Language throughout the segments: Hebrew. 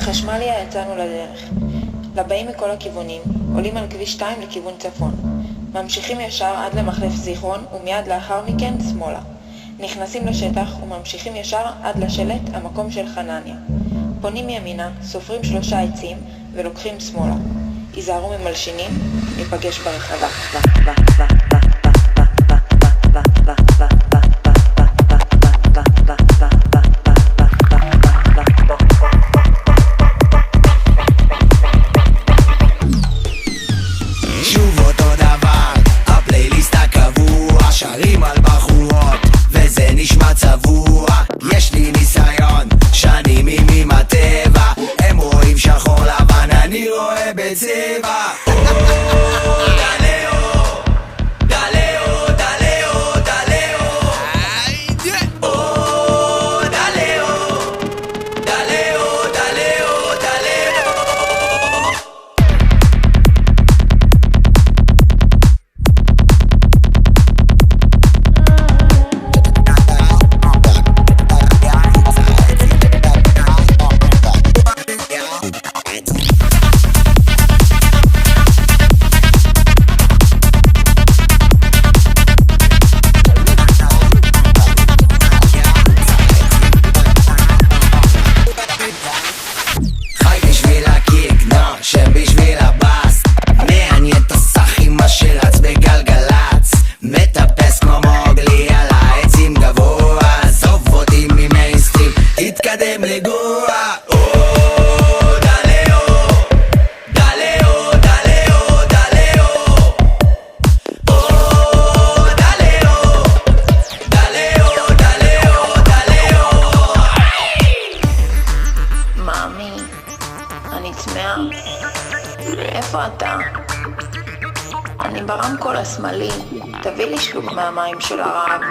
בחשמליה יצאנו לדרך. לבאים מכל הכיוונים, עולים על כביש 2 לכיוון צפון. ממשיכים ישר עד למחלף זיכרון ומיד לאחר מכן שמאלה. נכנסים לשטח וממשיכים ישר עד לשלט המקום של חנניה. פונים ימינה, סופרים 3 עצים ולוקחים שמאלה. היזהרו ממלשינים, ניפגש ברחבה. שוב אותו דבר, הפלייליסט הקבוע, שרים על בחורות וזה נשמע צבוע. יש לי ניסיון, שנים עם הטבע, הם רואים שחור לבן, אני רואה בצבע. שם בשביל הבאס, מעניין את הסחים מה שרץ בגלגלץ, מטפס כמו מוגלי על העצים גבוה, עזוב אותי ממיינסטרים, תתקדם לגוע. מאמי, אני צמאה. איפה אתה? אני ברמקול השמאלי. תביא לי שלוק מהמים של הרב.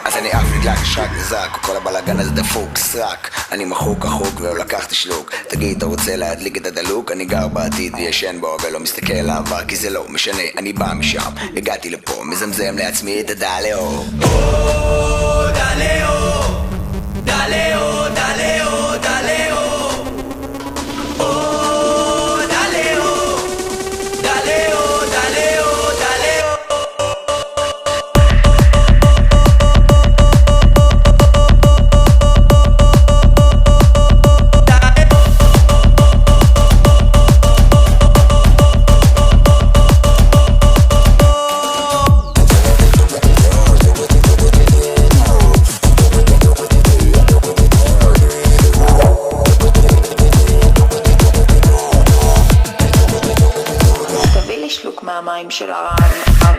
אז אני אף נדלק, שרק נזק, כל הבלגן הזה דפוק, סרק. אני מחוק ולא לקחתי שלוק. תגיד, אתה רוצה להדליק את הדלוק? אני גר בעתיד וישן בו ולא מסתכל לעבר, כי זה לא משנה, אני בא משם, הגעתי לפה, מזמזם לעצמי את הדלאו. מהמים של הרב.